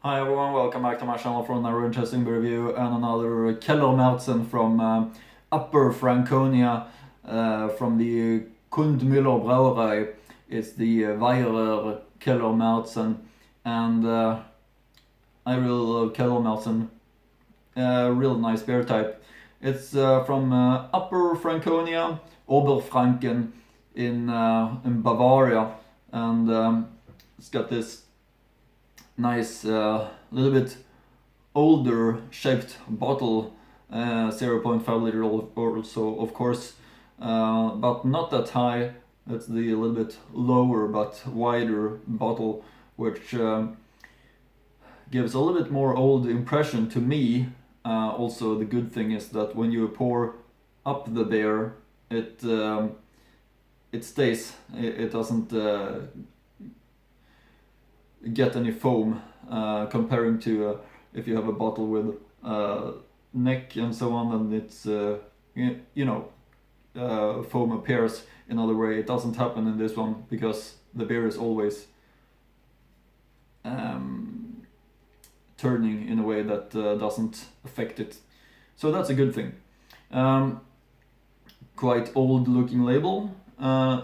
Hi everyone, welcome back to my channel for another interesting review and another Keller-Märzen from Upper Franconia from the Kundmüller Brauerei. It's the Weiherer Keller-Märzen, and I really love Keller-Märzen, real nice beer type. It's from Upper Franconia, Oberfranken in Bavaria, and it's got this nice little bit older shaped bottle, 0.5 liter also of course, but not that high. It's the a little bit lower but wider bottle, which gives a little bit more old impression to me. Also the good thing is that when you pour up the beer, it stays, it doesn't get any foam, comparing to if you have a bottle with neck and so on, and it's foam appears in other way. It doesn't happen in this one because the beer is always turning in a way that doesn't affect it, so that's a good thing. Quite old looking label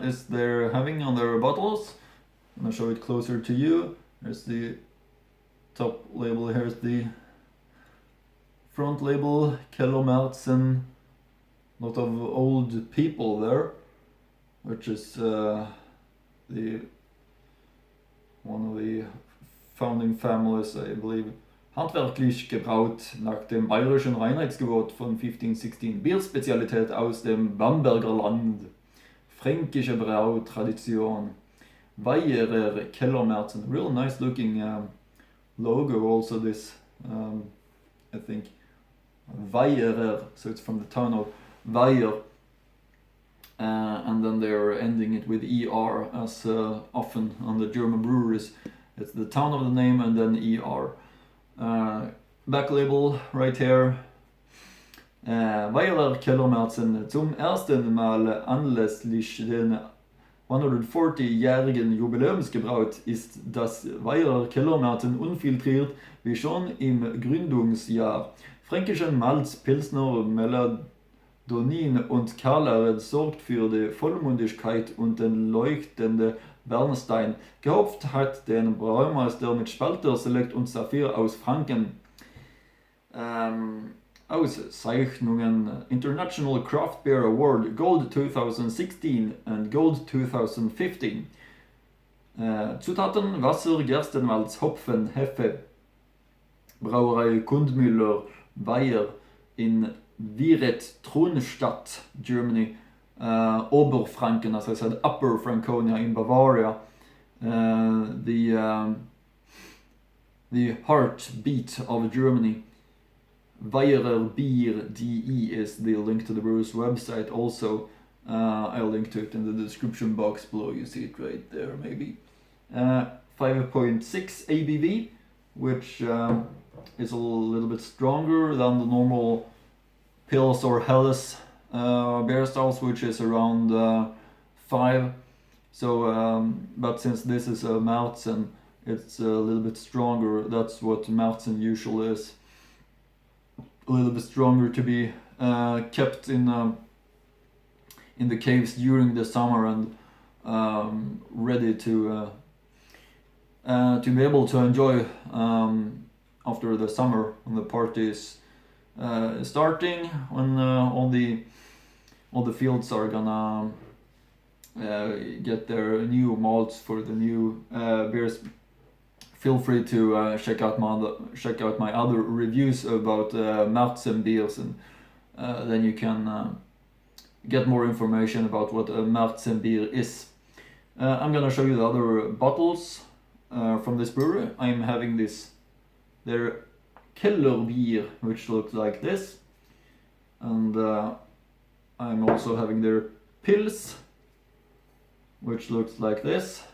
is they're having on their bottles. I'm gonna show it closer to you. There's the top label, here's the front label, Keller-Märzen. A lot of old people there, which is one of the founding families, I believe. Handwerklich gebraut nach dem bayerischen Reinheitsgebot von 1516. Bierspezialität aus dem Bamberger Land. Fränkische Brautradition. Weiherer Keller-Märzen, real nice looking logo also, this I think Weiherer, so it's from the town of Weiher, and then they're ending it with ER as often on the German breweries. It's the town of the name and then ER. Back label right here. Weiherer Keller-Märzen, zum ersten Mal anlässlich den 140-jährigen Jubiläums gebraut ist das Weiherer Keller-Märzen unfiltriert wie schon im Gründungsjahr. Fränkischen Malz, Pilsner, Melanonin und Kerlere sorgt für die Vollmundigkeit und den leuchtenden Bernstein. Gehopft hat den Braumeister mit Spalter, Select und Saphir aus Franken. Auszeichnungen: International Craft Beer Award Gold 2016 and Gold 2015. Zutaten: Wasser, Gerstenmalz, Hopfen, Hefe. Brauerei Kundmüller, Weiher in Viret-Tronstadt, Germany. Oberfranken, as I said, Upper Franconia in Bavaria. The heartbeat of Germany. Weiherer Bier.de is the link to the brewer's website also. I'll link to it in the description box below, you see it right there maybe. 5.6 ABV, which is a little bit stronger than the normal Pils or Helles beer styles, which is around 5. So, but since this is a Märzen, it's a little bit stronger. That's what Märzen usually is. A little bit stronger to be kept in the caves during the summer and ready to be able to enjoy after the summer when the party is starting, when all the fields are gonna get their new malts for the new beers. Feel free to check out my other reviews about Märzen beers, and then you can get more information about what a Märzen beer is. I'm gonna show you the other bottles from this brewery. I'm having their Keller beer, which looks like this, and I'm also having their Pils, which looks like this.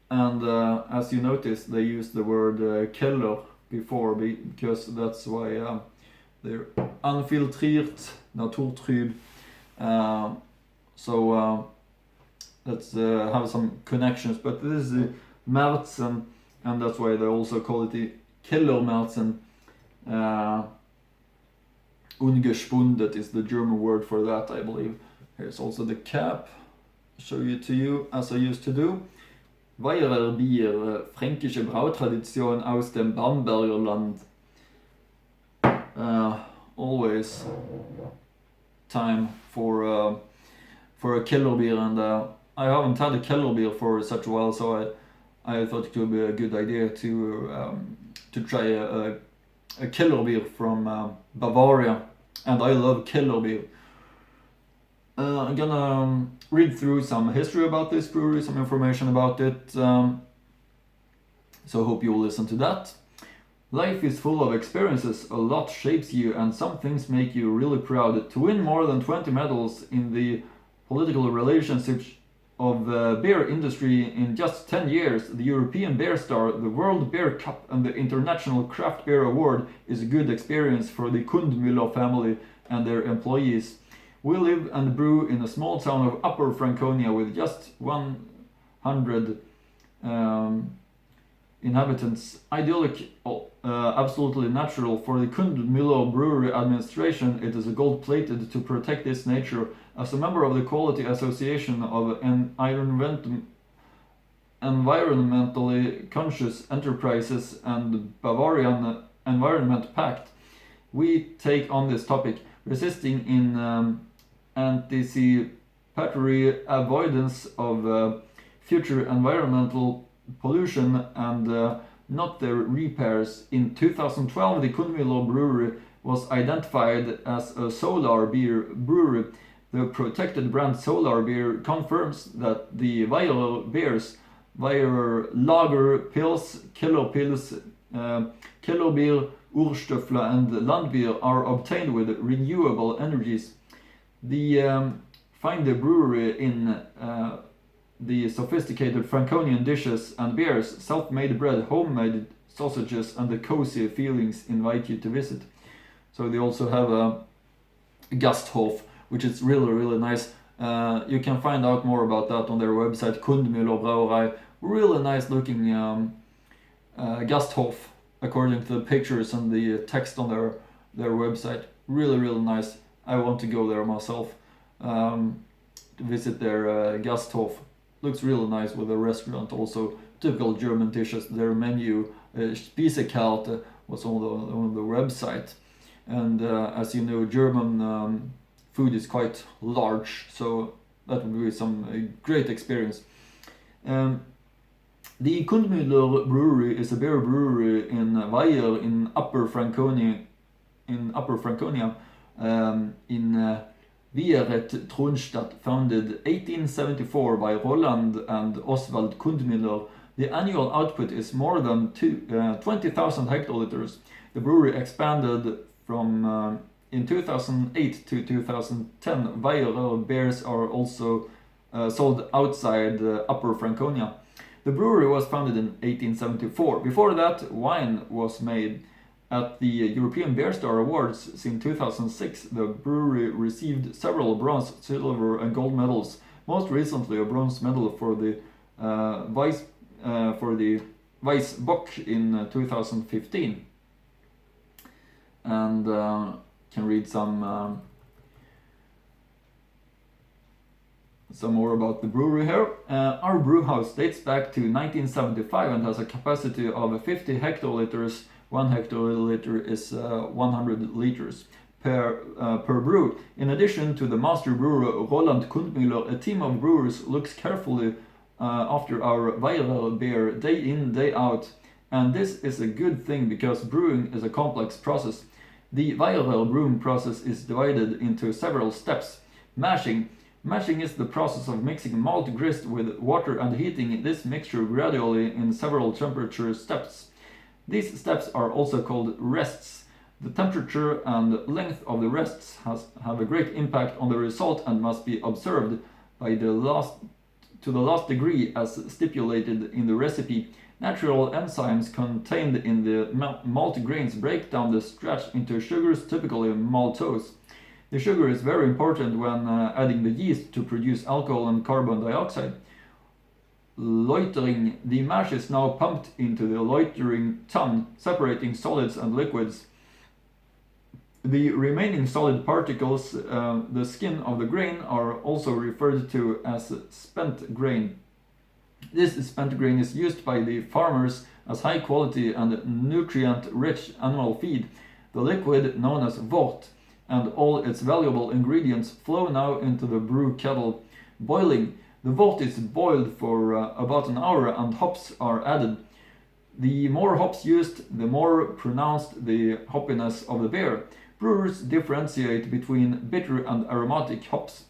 And as you notice, they use the word Keller before, because that's why they're unfiltriert, naturtrüb. So let's have some connections. But this is Märzen and that's why they also call it the Keller-Märzen. Ungespundet is the German word for that, I believe. Here's also the cap. Show it to you as I used to do. Weiherer Bier, fränkische Brautradition aus dem Bamberger Land. Always time for a Keller beer, and I haven't had a Keller beer for such a while, so I thought it would be a good idea to try a Keller beer from Bavaria, and I love Keller beer. I'm gonna read through some history about this brewery, some information about it, so hope you will listen to that. Life is full of experiences, a lot shapes you, and some things make you really proud. To win more than 20 medals in the political relationships of the beer industry in just 10 years, the European Beer Star, the World Beer Cup, and the International Craft Beer Award is a good experience for the Kundmüller family and their employees. We live and brew in a small town of Upper Franconia with just 100 inhabitants. Idyllic, absolutely natural. For the Kundmüller Brewery Administration, it is gold-plated to protect this nature. As a member of the Quality Association of Environmentally Conscious Enterprises and Bavarian Environment Pact, we take on this topic, resisting in anticipatory avoidance of future environmental pollution and not their repairs. In 2012, the Kundmüller Brewery was identified as a solar beer brewery. The protected brand Solar Beer confirms that the Weiher beers, Weiher Lager, Pils, Keller Pils, Keller Beer, Urstöffler and Landbier are obtained with renewable energies. Find the brewery in the sophisticated Franconian dishes and beers, self-made bread, homemade sausages, and the cozy feelings invite you to visit. So they also have a Gasthof, which is really, really nice. You can find out more about that on their website, Kundmüller Brauerei. Really nice looking Gasthof, according to the pictures and the text on their website. Really, really nice. I want to go there myself to visit their Gasthof. Looks really nice with a restaurant, also typical German dishes. Their menu, Speisekarte, was on the website. And as you know, German food is quite large, so that would be some great experience. The Kundmüller Brewery is a beer brewery in Weiher in Upper Franconia, in Wieret Tronstadt, founded 1874 by Roland and Oswald Kundmüller. The annual output is more than 20,000 hectoliters. The brewery expanded from in 2008 to 2010. Weiher beers are also sold outside Upper Franconia. The brewery was founded in 1874. Before that, wine was made. At the European Beer Star Awards in 2006, the brewery received several bronze, silver, and gold medals. Most recently, a bronze medal for the Weiss Bock in 2015. And can read some more about the brewery here. Our brew house dates back to 1975 and has a capacity of 50 hectoliters. 1 hectoliter is 100 liters per brew. In addition to the master brewer Roland Kundmüller, a team of brewers looks carefully after our Weiher beer day in, day out. And this is a good thing because brewing is a complex process. The Weiher brewing process is divided into several steps. Mashing. Mashing is the process of mixing malt grist with water and heating this mixture gradually in several temperature steps. These steps are also called rests. The temperature and length of the rests have a great impact on the result and must be observed to the last degree as stipulated in the recipe. Natural enzymes contained in the malt grains break down the starch into sugars, typically maltose. The sugar is very important when adding the yeast to produce alcohol and carbon dioxide. loitering. The mash is now pumped into the loitering tun, separating solids and liquids. The remaining solid particles, the skin of the grain, are also referred to as spent grain. This spent grain is used by the farmers as high quality and nutrient-rich animal feed. The liquid, known as wort, and all its valuable ingredients flow now into the brew kettle. Boiling. The wort is boiled for about an hour and hops are added. The more hops used, the more pronounced the hoppiness of the beer. Brewers differentiate between bitter and aromatic hops.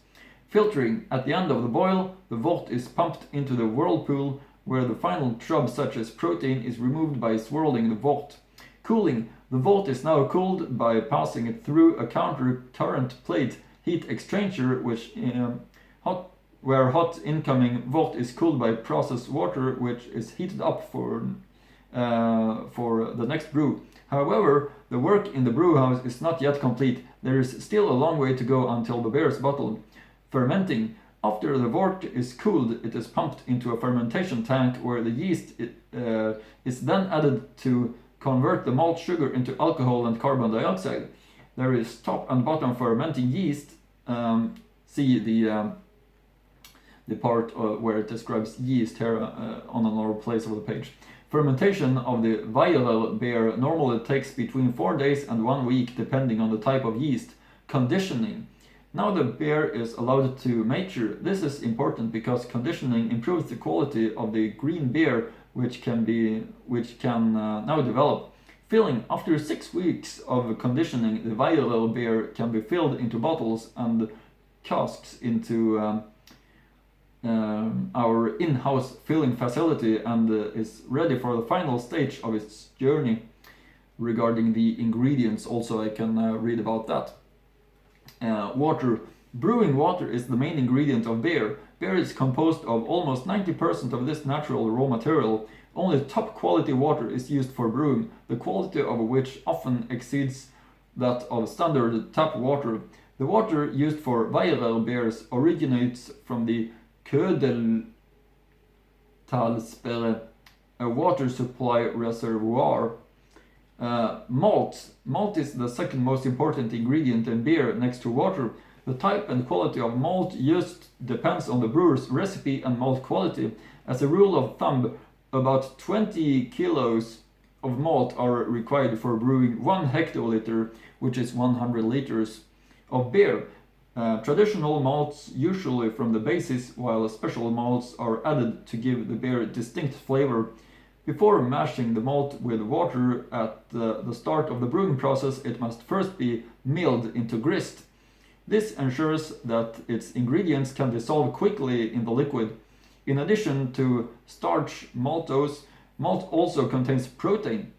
Filtering. At the end of the boil, the wort is pumped into the whirlpool, where the final trub, such as protein, is removed by swirling the wort. Cooling. The wort is now cooled by passing it through a counter-current plate heat exchanger, where hot incoming wort is cooled by processed water, which is heated up for the next brew. However, the work in the brewhouse is not yet complete. There is still a long way to go until the beer is bottled. Fermenting. After the wort is cooled, it is pumped into a fermentation tank where the yeast is then added to convert the malt sugar into alcohol and carbon dioxide. There is top and bottom fermenting yeast. See the part where it describes yeast here on another place of the page. Fermentation of the Weiher beer normally takes between 4 days and 1 week, depending on the type of yeast. Conditioning. Now the beer is allowed to mature. This is important because conditioning improves the quality of the green beer, which can now develop. Filling. After 6 weeks of conditioning, the Weiher beer can be filled into bottles and casks into our in-house filling facility and is ready for the final stage of its journey. Regarding the ingredients, also I can read about that. Water. Brewing water is the main ingredient of beer. Beer is composed of almost 90% of this natural raw material. Only top quality water is used for brewing, the quality of which often exceeds that of standard tap water. The water used for Weiher beers originates from the Ködeltalsperre, a water supply reservoir. Malt. Malt is the second most important ingredient in beer next to water. The type and quality of malt used depends on the brewer's recipe and malt quality. As a rule of thumb, about 20 kilos of malt are required for brewing 1 hectoliter, which is 100 liters, of beer. Traditional malts usually from the basis, while special malts are added to give the beer distinct flavor. Before mashing the malt with water at the start of the brewing process, it must first be milled into grist. This ensures that its ingredients can dissolve quickly in the liquid. In addition to starch maltose, malt also contains protein,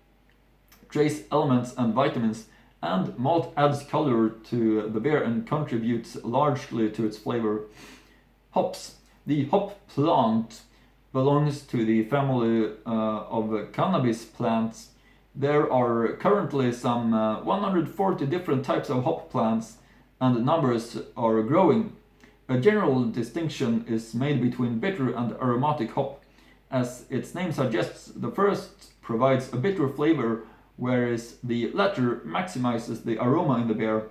trace elements and vitamins, and malt adds color to the beer and contributes largely to its flavor. Hops. The hop plant belongs to the family of cannabis plants. There are currently some 140 different types of hop plants, and the numbers are growing. A general distinction is made between bitter and aromatic hop. As its name suggests, the first provides a bitter flavor, whereas the latter maximizes the aroma in the beer,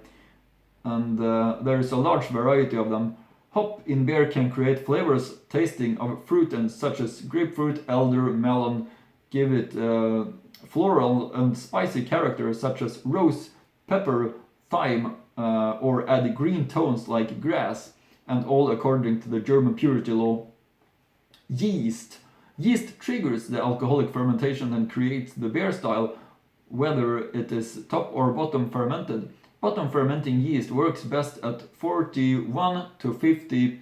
and there is a large variety of them. Hop in beer can create flavors tasting of fruit and such as grapefruit, elder, melon, give it floral and spicy characters such as rose, pepper, thyme, or add green tones like grass, and all according to the German purity law. Yeast. Yeast triggers the alcoholic fermentation and creates the beer style, whether it is top or bottom fermented. Bottom fermenting yeast works best at 41 to 50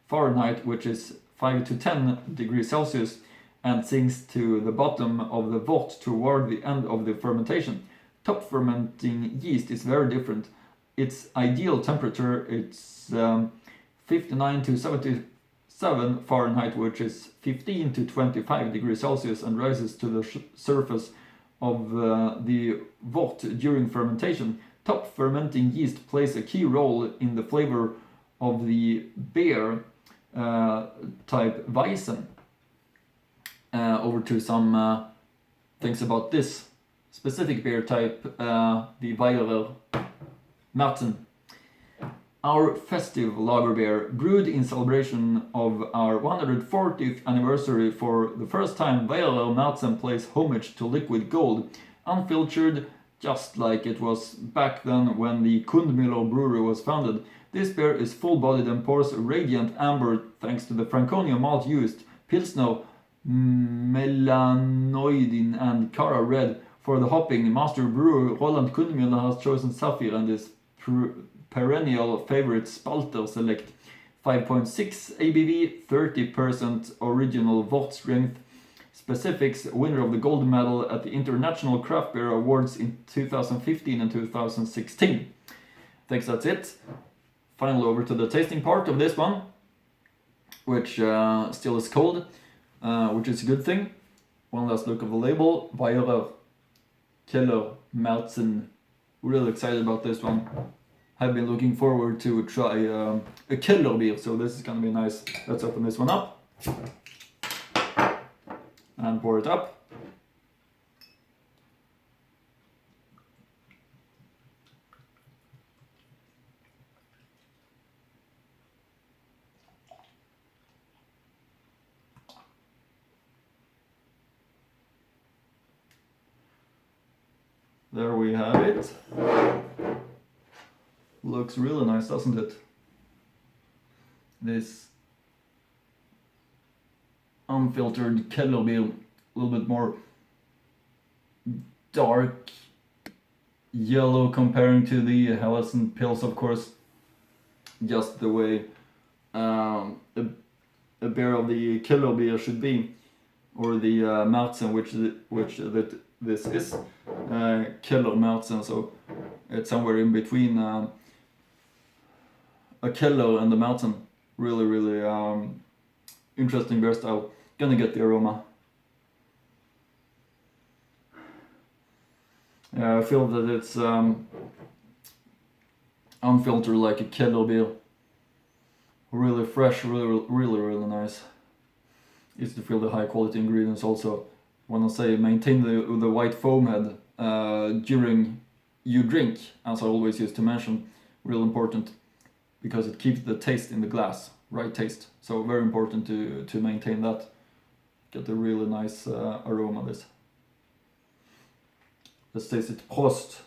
Fahrenheit, which is 5 to 10 degrees Celsius, and sinks to the bottom of the wort toward the end of the fermentation. Top fermenting yeast is very different. Its ideal temperature is 59 to 77 Fahrenheit, which is 15 to 25 degrees Celsius, and rises to the surface of the wort during fermentation. Top fermenting yeast plays a key role in the flavor of the beer type Weizen. over to some things about this specific beer type, the Weiherer Märzen. Our festive lager beer, brewed in celebration of our 140th anniversary. For the first time, Weiher Märzen plays homage to liquid gold, unfiltered, just like it was back then when the Kundmüller brewery was founded. This beer is full-bodied and pours radiant amber thanks to the Franconia malt used, Pilsner, Melanoidin and Cara Red. For the hopping, master brewer Roland Kundmüller has chosen Sapphire and his perennial favorite Spalter Select. 5.6 ABV, 30% original wort strength. Specifics, winner of the gold medal at the International Craft Beer Awards in 2015 and 2016. Thanks, that's it. Finally over to the tasting part of this one, which still is cold, which is a good thing. One last look of the label. Weiherer Keller-Märzen. Really excited about this one. I've been looking forward to try a Keller beer, so this is gonna be nice. Let's open this one up and pour it up. There we have it. Looks really nice, doesn't it? This unfiltered Keller beer, a little bit more dark yellow comparing to the Helles and Pils, of course. Just the way a beer of the Keller beer should be, or the Märzen, which this is Keller-Märzen, so it's somewhere in between a Keller and the Märzen. Really interesting beer style. Gonna get the aroma. Yeah, I feel that it's unfiltered like a Keller beer. Really fresh, really nice. Easy to feel the high quality ingredients also. When I say maintain the white foam head during you drink, as I always used to mention, real important, because it keeps the taste in the glass, right taste. So very important to maintain that. Get a really nice aroma this. Let's taste it. Prost!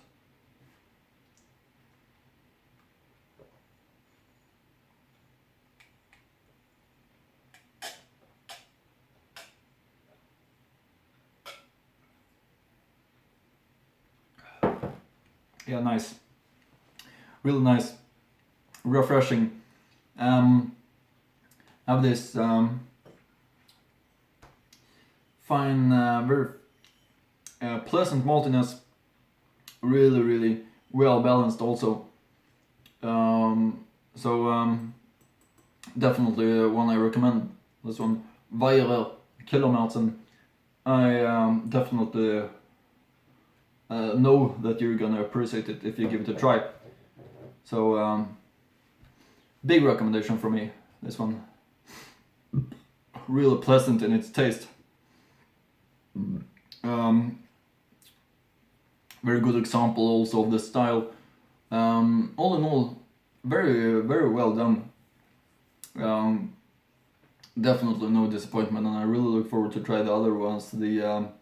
Yeah, nice. Really nice. Refreshing. Have this fine, very pleasant maltiness. Really well balanced also. Definitely one I recommend. This one, Weiherer Keller-Märzen. I definitely know that you're gonna appreciate it if you give it a try. So big recommendation for me, this one. Really pleasant in its taste. Very good example also of the style. All in all, very well done. Definitely no disappointment, and I really look forward to try the other ones, the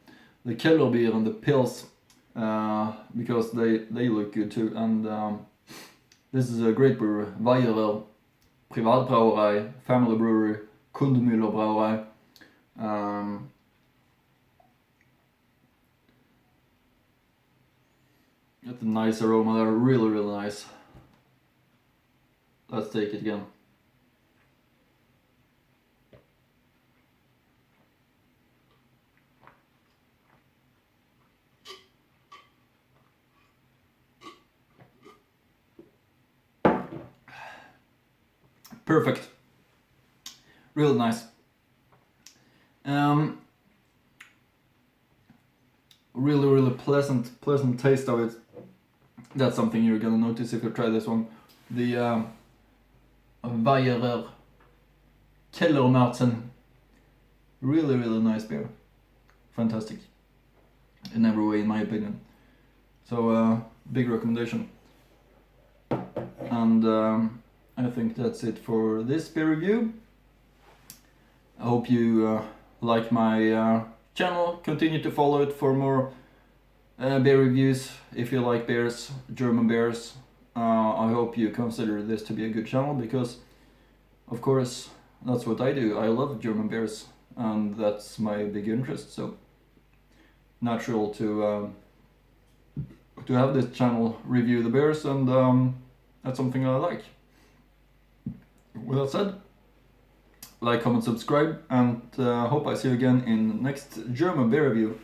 Keller beer and the Pils, because they look good too. And this is a great brewery, Weiher, Privatbrauerei, family brewery, Kundmüller Brauerei. It's a nice aroma there, really nice. Let's take it again. Perfect. Real nice. Really pleasant taste of it. That's something you're gonna notice if you try this one. The Weiherer Keller-Märzen. Really, really nice beer. Fantastic. In every way, in my opinion. So, big recommendation. And I think that's it for this beer review. I hope you like my channel. Continue to follow it for more beer reviews. If you like beers, German beers, I hope you consider this to be a good channel, because of course that's what I do. I love German beers and that's my big interest, so natural to have this channel review the beers, and that's something I like. With that said, like, comment, subscribe, and hope I see you again in next German beer review.